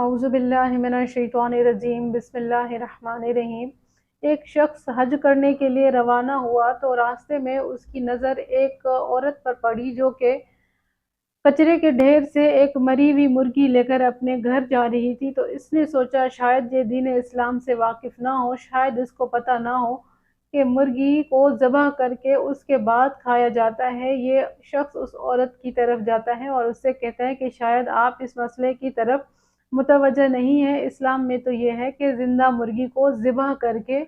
अऊज़ु बिल्लाहि मिनश्शैतानिर्रजीम बिस्मिल्लाहिर्रहमानिर्रहीम। एक शख्स हज करने के लिए रवाना हुआ तो रास्ते में उसकी नज़र एक औरत पर पड़ी जो कि कचरे के ढेर से एक मरी हुई मुर्गी लेकर अपने घर जा रही थी। तो इसने सोचा शायद ये दीन इस्लाम से वाकिफ़ ना हो, शायद इसको पता ना हो कि मुर्गी को ज़बह करके उसके बाद खाया जाता है। ये शख्स उस औरत की तरफ जाता है और उससे कहता है कि शायद आप इस मसले की तरफ मुतवज्जह नहीं है। इस्लाम में तो ये है कि ज़िंदा मुर्गी को ज़िबह करके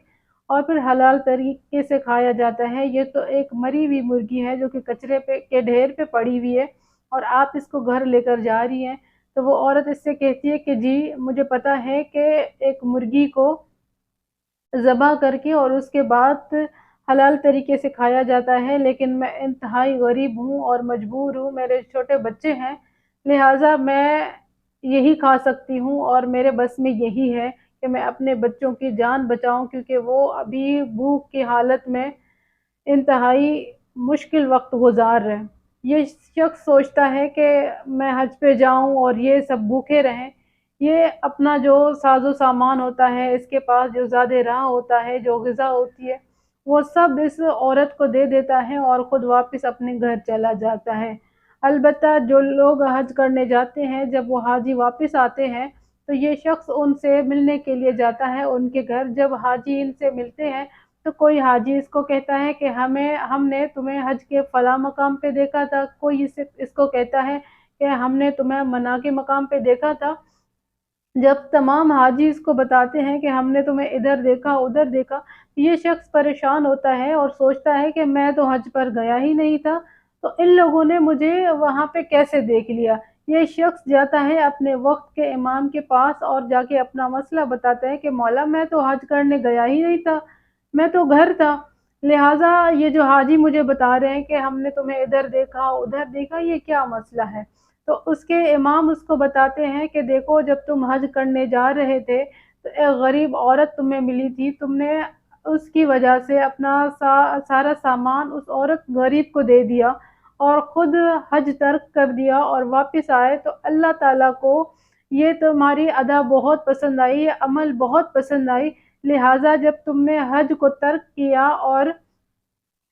और फिर हलाल तरीके से खाया जाता है। ये तो एक मरी हुई मुर्गी है जो कि कचरे पे के ढेर पे पड़ी हुई है और आप इसको घर लेकर जा रही हैं। तो वो औरत इससे कहती है कि जी मुझे पता है कि एक मुर्गी को ज़बह करके और उसके बाद हलाल तरीके से खाया जाता है, लेकिन मैं इंतहाई गरीब हूँ और मजबूर हूँ, मेरे छोटे बच्चे हैं, लिहाजा मैं यही खा सकती हूँ और मेरे बस में यही है कि मैं अपने बच्चों की जान बचाऊँ, क्योंकि वो अभी भूख की हालत में इंतहाई मुश्किल वक़्त गुज़ार रहे हैं। ये शख्स सोचता है कि मैं हज पे जाऊँ और ये सब भूखे रहें। ये अपना जो साज़ो-सामान होता है, इसके पास जो ज़ादे राह होता है, जो ग़िज़ा होती है, वो सब इस औरत को दे देता है और ख़ुद वापस अपने घर चला जाता है। अलबत्ता जो लोग हज करने जाते हैं, जब वो हाजी वापस आते हैं, तो ये शख्स उनसे मिलने के लिए जाता है उनके घर। जब हाजी इनसे मिलते हैं, तो कोई हाजी इसको कहता है कि हमने तुम्हें हज के फ़लाँ मकाम पे देखा था, कोई इसको कहता है कि हमने तुम्हें मना के मकाम पे देखा था। जब तमाम हाजी इसको बताते हैं कि हमने तुम्हें इधर देखा, उधर देखा, ये शख्स परेशान होता है और सोचता है कि मैं तो हज पर गया ही नहीं था, तो इन लोगों ने मुझे वहाँ पे कैसे देख लिया। ये शख्स जाता है अपने वक़्त के इमाम के पास और जाके अपना मसला बताता है कि मौला मैं तो हज करने गया ही नहीं था, मैं तो घर था। लिहाज़ा ये जो हाजी मुझे बता रहे हैं कि हमने तुम्हें इधर देखा, उधर देखा, ये क्या मसला है? तो उसके इमाम उसको बताते हैं कि देखो जब तुम हज करने जा रहे थे, तो एक गरीब औरत तुम्हें मिली थी, तुमने उसकी वजह से अपना सारा सामान उस औरत गरीब को दे दिया और ख़ुद हज तर्क कर दिया और वापस आए, तो अल्लाह ताला को ये तुम्हारी अदा बहुत पसंद आई, ये अमल बहुत पसंद आई। लिहाज़ा जब तुमने हज को तर्क किया और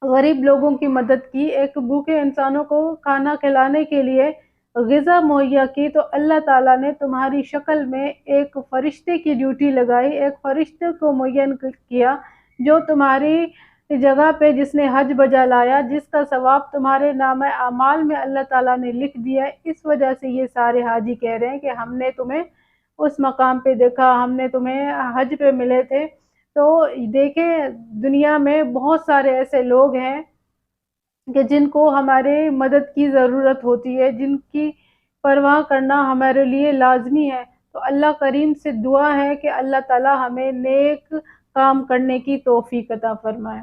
गरीब लोगों की मदद की, एक भूखे इंसानों को खाना खिलाने के लिए ग़िज़ा मुहैया की, तो अल्लाह ताला ने तुम्हारी शक्ल में एक फ़रिश्ते की ड्यूटी लगाई, एक फ़रिश्ते को मुअय्यन किया जो तुम्हारी जगह पे जिसने हज बजा लाया, जिसका सवाब तुम्हारे नामे अमाल में अल्लाह ताला ने लिख दिया है। इस वजह से ये सारे हाजी कह रहे हैं कि हमने तुम्हें उस मकाम पे देखा, हमने तुम्हें हज पे मिले थे। तो देखें दुनिया में बहुत सारे ऐसे लोग हैं कि जिनको हमारे मदद की ज़रूरत होती है, जिनकी परवाह करना हमारे लिए लाज़मी है। तो अल्लाह करीम से दुआ है कि अल्लाह ताला हमें नेक काम करने की तौफ़ीक़ अता फ़रमाए।